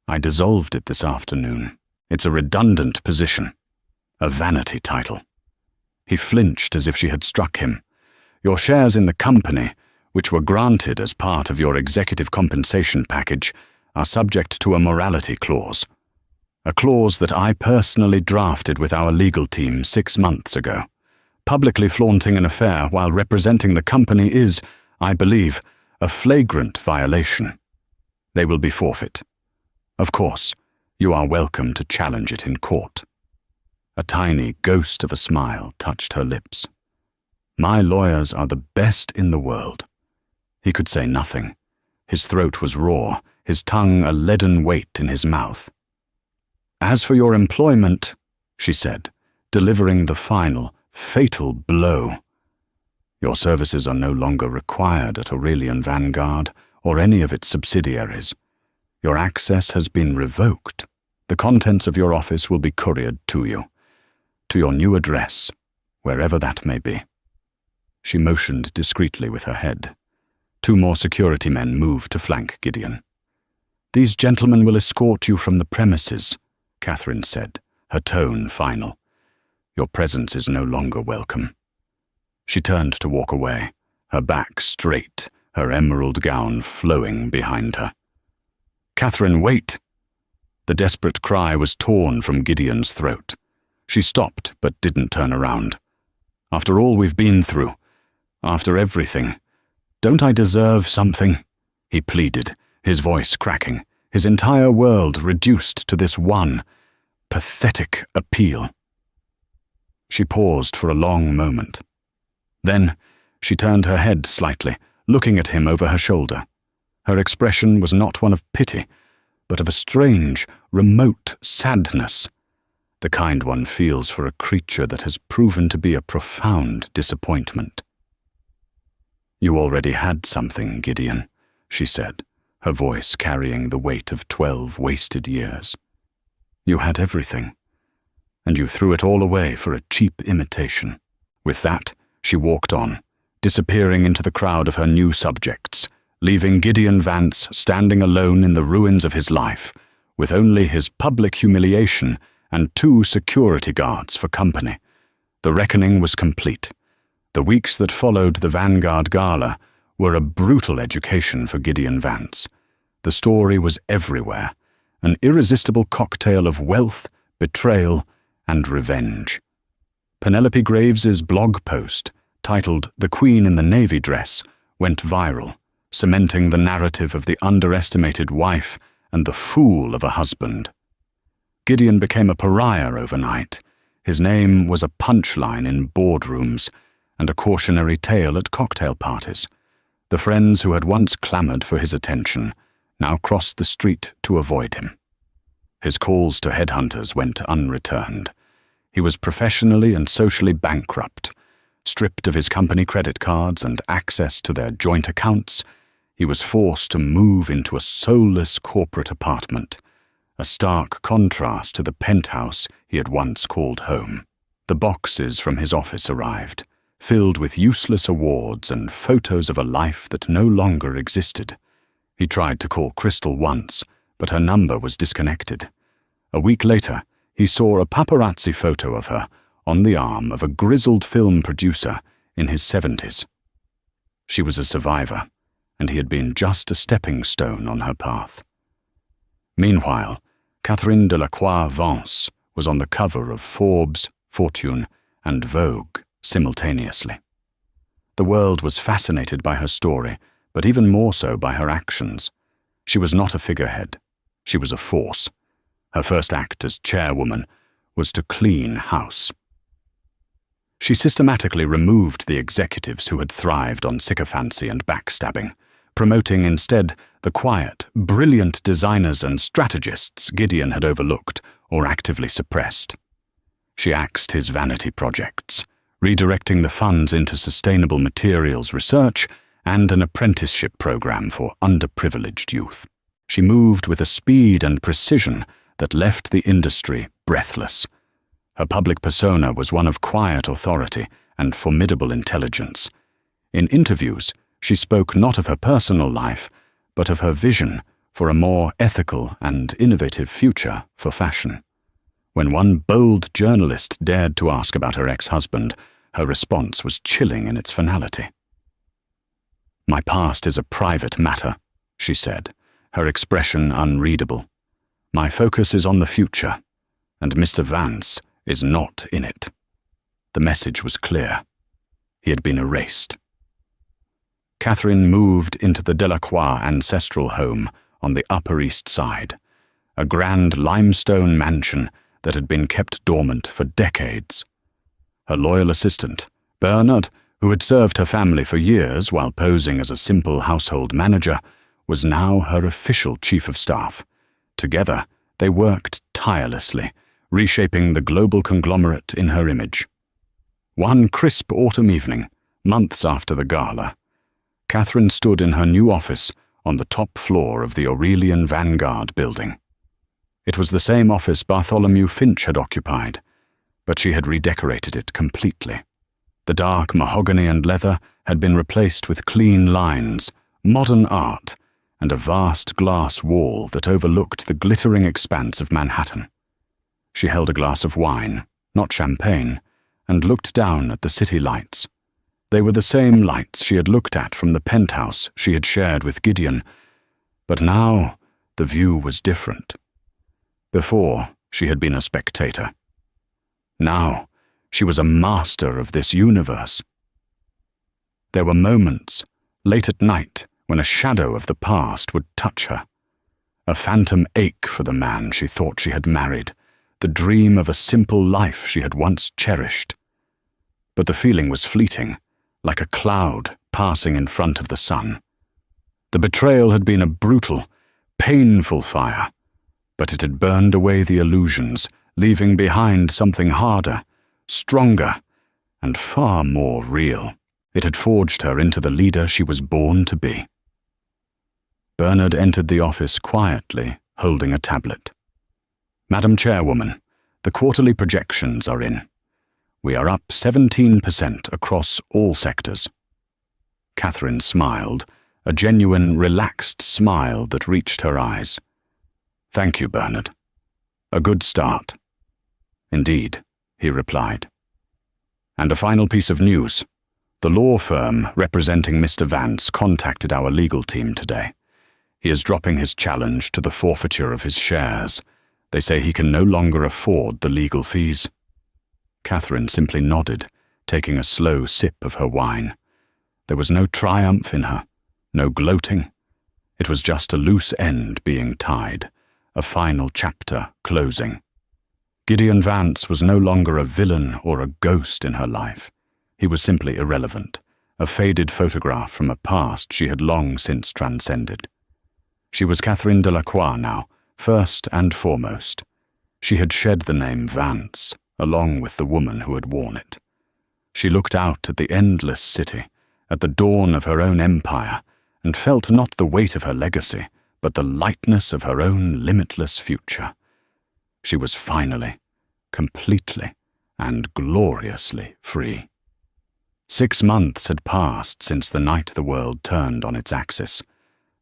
Speaker 1: I dissolved it this afternoon. It's a redundant position, a vanity title." He flinched as if she had struck him. "Your shares in the company, which were granted as part of your executive compensation package, are subject to a morality clause. A clause that I personally drafted with our legal team 6 months ago. Publicly flaunting an affair while representing the company is, I believe, a flagrant violation. They will be forfeit. Of course, you are welcome to challenge it in court." A tiny ghost of a smile touched her lips. "My lawyers are the best in the world." He could say nothing. His throat was raw, his tongue a leaden weight in his mouth. "As for your employment," she said, delivering the final, fatal blow, "your services are no longer required at Aurelian Vanguard or any of its subsidiaries. Your access has been revoked. The contents of your office will be couriered to you, to your new address, wherever that may be." She motioned discreetly with her head. 2 more security men moved to flank Gideon. "These gentlemen will escort you from the premises," Catherine said, her tone final. "Your presence is no longer welcome." She turned to walk away, her back straight, her emerald gown flowing behind her. "Catherine, wait!" The desperate cry was torn from Gideon's throat. She stopped but didn't turn around. "After all we've been through, after everything, don't I deserve something?" he pleaded, his voice cracking, his entire world reduced to this one pathetic appeal. She paused for a long moment. Then she turned her head slightly, looking at him over her shoulder. Her expression was not one of pity, but of a strange, remote sadness, the kind one feels for a creature that has proven to be a profound disappointment. "You already had something, Gideon," she said, her voice carrying the weight of 12 wasted years. "You had everything, and you threw it all away for a cheap imitation." With that, she walked on, disappearing into the crowd of her new subjects, leaving Gideon Vance standing alone in the ruins of his life, with only his public humiliation and 2 security guards for company. The reckoning was complete. The weeks that followed the Vanguard Gala were a brutal education for Gideon Vance. The story was everywhere, an irresistible cocktail of wealth, betrayal, and revenge. Penelope Graves's blog post, titled "The Queen in the Navy Dress," went viral, cementing the narrative of the underestimated wife and the fool of a husband. Gideon became a pariah overnight. His name was a punchline in boardrooms and a cautionary tale at cocktail parties. The friends who had once clamored for his attention now crossed the street to avoid him. His calls to headhunters went unreturned. He was professionally and socially bankrupt. Stripped of his company credit cards and access to their joint accounts, he was forced to move into a soulless corporate apartment, a stark contrast to the penthouse he had once called home. The boxes from his office arrived, filled with useless awards and photos of a life that no longer existed. He tried to call Crystal once, but her number was disconnected. A week later, he saw a paparazzi photo of her on the arm of a grizzled film producer in his 70s. She was a survivor, and he had been just a stepping stone on her path. Meanwhile, Catherine Delacroix-Vance was on the cover of Forbes, Fortune, and Vogue simultaneously. The world was fascinated by her story, but even more so by her actions. She was not a figurehead. She was a force. Her first act as chairwoman was to clean house. She systematically removed the executives who had thrived on sycophancy and backstabbing, promoting instead the quiet, brilliant designers and strategists Gideon had overlooked or actively suppressed. She axed his vanity projects, redirecting the funds into sustainable materials research and an apprenticeship program for underprivileged youth. She moved with a speed and precision that left the industry breathless. Her public persona was one of quiet authority and formidable intelligence. In interviews, she spoke not of her personal life, but of her vision for a more ethical and innovative future for fashion. When one bold journalist dared to ask about her ex-husband, her response was chilling in its finality. "My past is a private matter," she said, her expression unreadable. "My focus is on the future, and Mr. Vance is not in it." The message was clear. He had been erased. Catherine moved into the Delacroix ancestral home on the Upper East Side, a grand limestone mansion that had been kept dormant for decades. Her loyal assistant, Bernard, who had served her family for years while posing as a simple household manager, was now her official chief of staff. Together, they worked tirelessly, reshaping the global conglomerate in her image. One crisp autumn evening, months after the gala, Catherine stood in her new office on the top floor of the Aurelian Vanguard building. It was the same office Bartholomew Finch had occupied, but she had redecorated it completely. The dark mahogany and leather had been replaced with clean lines, modern art, and a vast glass wall that overlooked the glittering expanse of Manhattan. She held a glass of wine, not champagne, and looked down at the city lights. They were the same lights she had looked at from the penthouse she had shared with Gideon, but now the view was different. Before, she had been a spectator. Now, she was a master of this universe. There were moments, late at night, when a shadow of the past would touch her. A phantom ache for the man she thought she had married, the dream of a simple life she had once cherished. But the feeling was fleeting, like a cloud passing in front of the sun. The betrayal had been a brutal, painful fire, but it had burned away the illusions, leaving behind something harder, stronger, and far more real. It had forged her into the leader she was born to be. Bernard entered the office quietly, holding a tablet. "Madam Chairwoman, the quarterly projections are in. We are up 17% across all sectors." Catherine smiled, a genuine, relaxed smile that reached her eyes. "Thank you, Bernard. A good start." "Indeed," he replied. "And a final piece of news. The law firm representing Mr. Vance contacted our legal team today. He is dropping his challenge to the forfeiture of his shares. They say he can no longer afford the legal fees." Catherine simply nodded, taking a slow sip of her wine. There was no triumph in her, no gloating. It was just a loose end being tied, a final chapter closing. Gideon Vance was no longer a villain or a ghost in her life. He was simply irrelevant, a faded photograph from a past she had long since transcended. She was Catherine Delacroix now, first and foremost. She had shed the name Vance, along with the woman who had worn it. She looked out at the endless city, at the dawn of her own empire, and felt not the weight of her legacy, but the lightness of her own limitless future. She was finally, completely, and gloriously free. 6 months had passed since the night the world turned on its axis.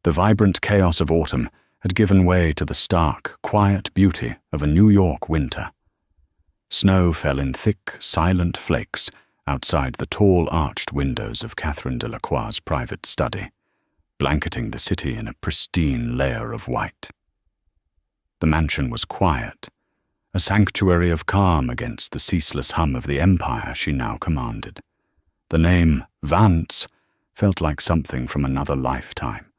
Speaker 1: The vibrant chaos of autumn had given way to the stark, quiet beauty of a New York winter. Snow fell in thick, silent flakes outside the tall arched windows of Catherine Delacroix's private study, blanketing the city in a pristine layer of white. The mansion was quiet, a sanctuary of calm against the ceaseless hum of the empire she now commanded. The name Vance felt like something from another lifetime,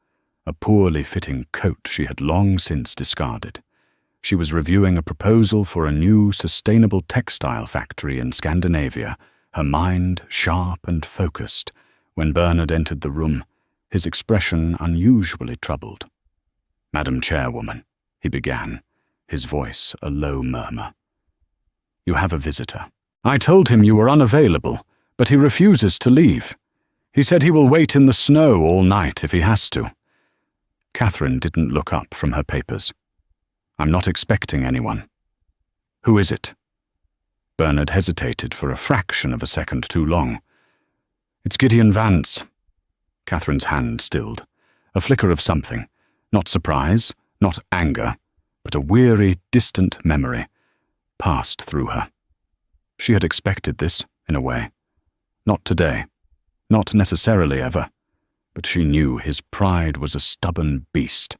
Speaker 1: a poorly fitting coat she had long since discarded. She was reviewing a proposal for a new sustainable textile factory in Scandinavia, her mind sharp and focused, when Bernard entered the room, his expression unusually troubled. "Madam Chairwoman," he began, his voice a low murmur. "You have a visitor. I told him you were unavailable, but he refuses to leave. He said he will wait in the snow all night if he has to." Catherine didn't look up from her papers. "I'm not expecting anyone." "Who is it?" Bernard hesitated for a fraction of a second too long. "It's Gideon Vance." Catherine's hand stilled. A flicker of something, not surprise, not anger, but a weary, distant memory, passed through her. She had expected this, in a way. Not today, not necessarily ever, but she knew his pride was a stubborn beast,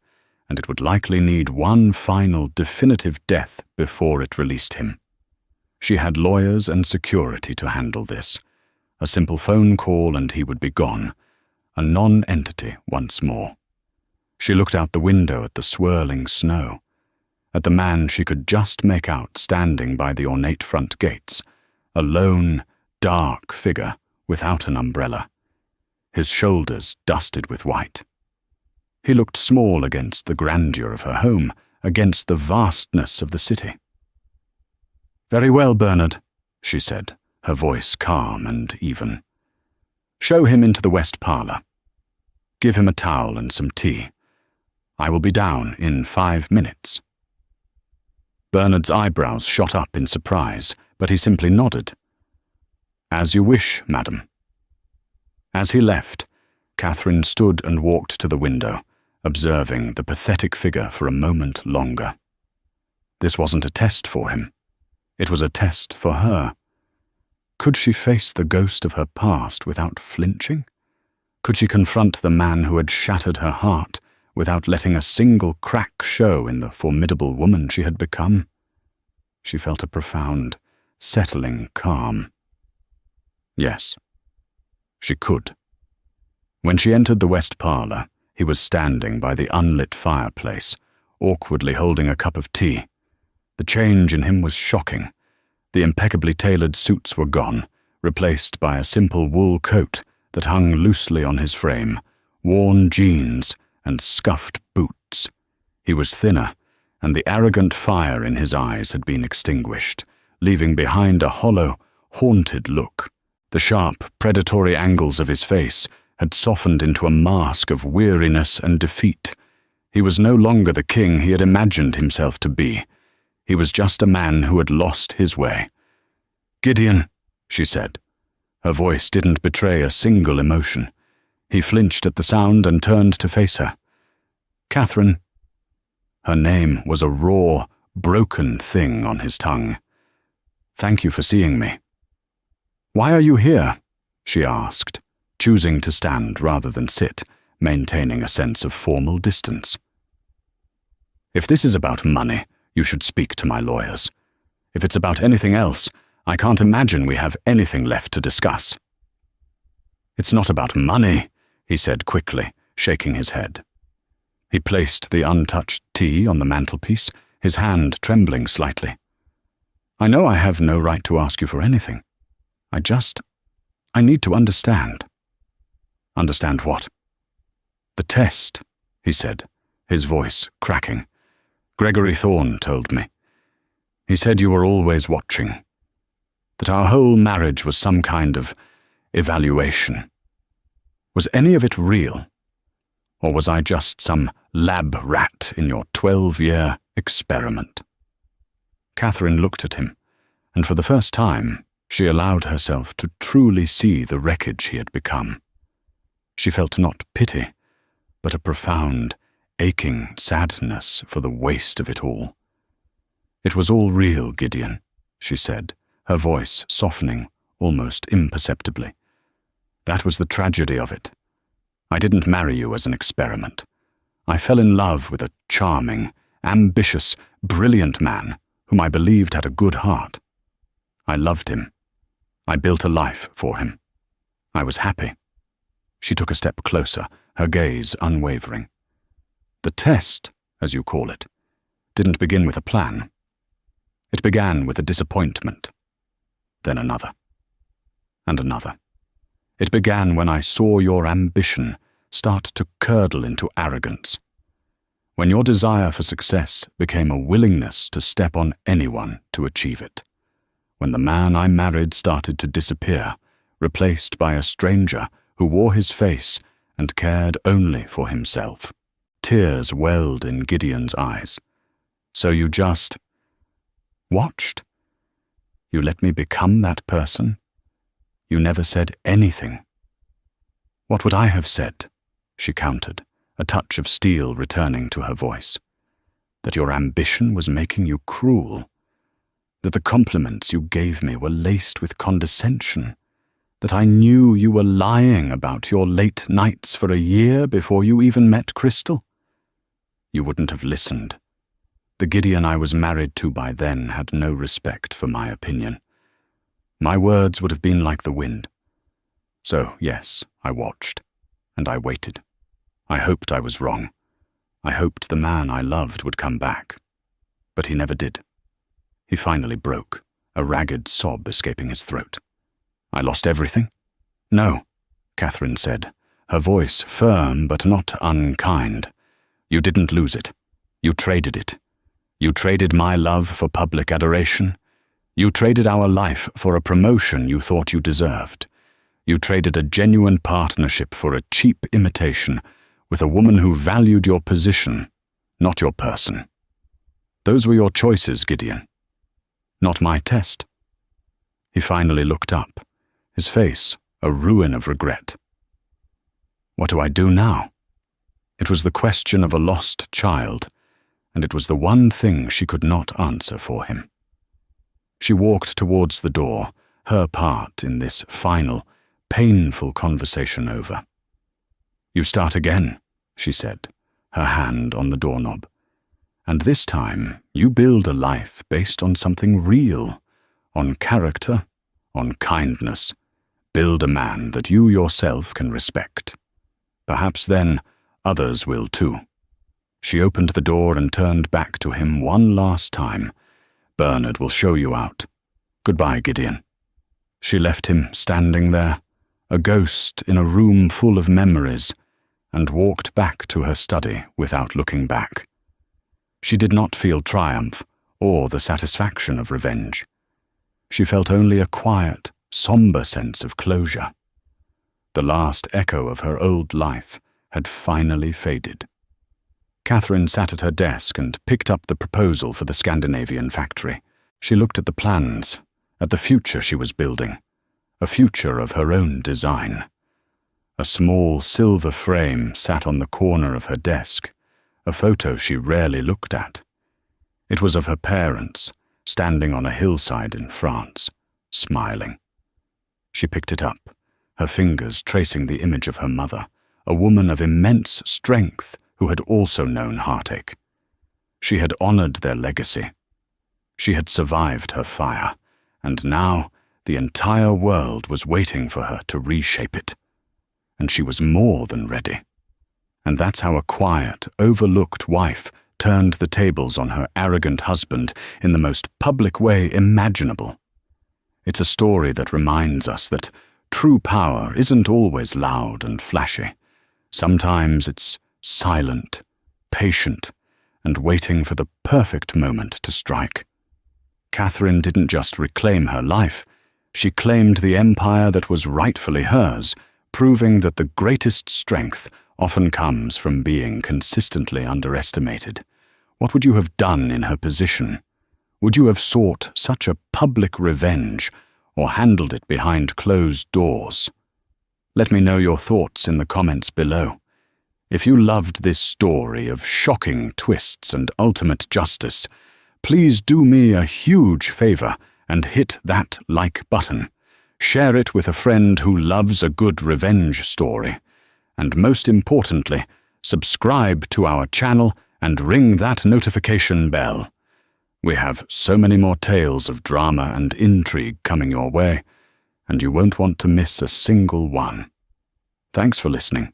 Speaker 1: and it would likely need one final definitive death before it released him. She had lawyers and security to handle this. A simple phone call and he would be gone, a non-entity once more. She looked out the window at the swirling snow, at the man she could just make out standing by the ornate front gates, a lone, dark figure without an umbrella, his shoulders dusted with white. He looked small against the grandeur of her home, against the vastness of the city. "Very well, Bernard," she said, her voice calm and even. "Show him into the west parlour. Give him a towel and some tea. I will be down in 5 minutes." Bernard's eyebrows shot up in surprise, but he simply nodded. "As you wish, madam." As he left, Catherine stood and walked to the window, observing the pathetic figure for a moment longer. This wasn't a test for him. It was a test for her. Could she face the ghost of her past without flinching? Could she confront the man who had shattered her heart without letting a single crack show in the formidable woman she had become? She felt a profound, settling calm. Yes, she could. When she entered the west parlour, he was standing by the unlit fireplace, awkwardly holding a cup of tea. The change in him was shocking. The impeccably tailored suits were gone, replaced by a simple wool coat that hung loosely on his frame, worn jeans, and scuffed boots. He was thinner, and the arrogant fire in his eyes had been extinguished, leaving behind a hollow, haunted look. The sharp, predatory angles of his face had softened into a mask of weariness and defeat. He was no longer the king he had imagined himself to be. He was just a man who had lost his way. "Gideon," she said. Her voice didn't betray a single emotion. He flinched at the sound and turned to face her. "Catherine." Her name was a raw, broken thing on his tongue. "Thank you for seeing me." "Why are you here?" she asked, choosing to stand rather than sit, maintaining a sense of formal distance. "If this is about money, you should speak to my lawyers. If it's about anything else, I can't imagine we have anything left to discuss." "It's not about money," he said quickly, shaking his head. He placed the untouched tea on the mantelpiece, his hand trembling slightly. "I know I have no right to ask you for anything. I need to understand." "Understand what?" "The test," he said, his voice cracking. "Gregory Thorne told me. He said you were always watching. That our whole marriage was some kind of evaluation. Was any of it real? Or was I just some lab rat in your 12-year experiment?" Catherine looked at him, and for the first time, she allowed herself to truly see the wreckage he had become. She felt not pity, but a profound, aching sadness for the waste of it all. "It was all real, Gideon," she said, her voice softening almost imperceptibly. "That was the tragedy of it. I didn't marry you as an experiment. I fell in love with a charming, ambitious, brilliant man whom I believed had a good heart. I loved him. I built a life for him. I was happy." She took a step closer, her gaze unwavering. "The test, as you call it, didn't begin with a plan. It began with a disappointment, then another, and another. It began when I saw your ambition start to curdle into arrogance, when your desire for success became a willingness to step on anyone to achieve it, when the man I married started to disappear, replaced by a stranger who wore his face and cared only for himself." Tears welled in Gideon's eyes. "So you just watched? You let me become that person? You never said anything." "What would I have said?" she countered, a touch of steel returning to her voice. "That your ambition was making you cruel. That the compliments you gave me were laced with condescension. That I knew you were lying about your late nights for a year before you even met Crystal. You wouldn't have listened. The Gideon I was married to by then had no respect for my opinion. My words would have been like the wind. So, yes, I watched, and I waited. I hoped I was wrong. I hoped the man I loved would come back. But he never did. He finally broke, a ragged sob escaping his throat. I lost everything? No, Catherine said, her voice firm but not unkind. You didn't lose it. You traded it. You traded my love for public adoration. You traded our life for a promotion you thought you deserved. You traded a genuine partnership for a cheap imitation with a woman who valued your position, not your person. Those were your choices, Gideon. Not my test. He finally looked up, his face a ruin of regret. What do I do now? It was the question of a lost child, and it was the one thing she could not answer for him. She walked towards the door, her part in this final, painful conversation over. You start again, she said, her hand on the doorknob. And this time, you build a life based on something real, on character, on kindness. Build a man that you yourself can respect. Perhaps then, others will too. She opened the door and turned back to him one last time. Bernard will show you out. Goodbye, Gideon. She left him standing there, a ghost in a room full of memories, and walked back to her study without looking back. She did not feel triumph or the satisfaction of revenge. She felt only a quiet, somber sense of closure. The last echo of her old life had finally faded. Catherine sat at her desk and picked up the proposal for the Scandinavian factory. She looked at the plans, at the future she was building, a future of her own design. A small silver frame sat on the corner of her desk, a photo she rarely looked at. It was of her parents, standing on a hillside in France, smiling. She picked it up, her fingers tracing the image of her mother, a woman of immense strength who had also known heartache. She had honored their legacy. She had survived her fire, and now the entire world was waiting for her to reshape it. And she was more than ready. And that's how a quiet, overlooked wife turned the tables on her arrogant husband in the most public way imaginable. It's a story that reminds us that true power isn't always loud and flashy. Sometimes it's silent, patient, and waiting for the perfect moment to strike. Catherine didn't just reclaim her life, she claimed the empire that was rightfully hers, proving that the greatest strength often comes from being consistently underestimated. What would you have done in her position? Would you have sought such a public revenge, or handled it behind closed doors? Let me know your thoughts in the comments below. If you loved this story of shocking twists and ultimate justice, please do me a huge favor and hit that like button. Share it with a friend who loves a good revenge story. And most importantly, subscribe to our channel and ring that notification bell. We have so many more tales of drama and intrigue coming your way, and you won't want to miss a single one. Thanks for listening.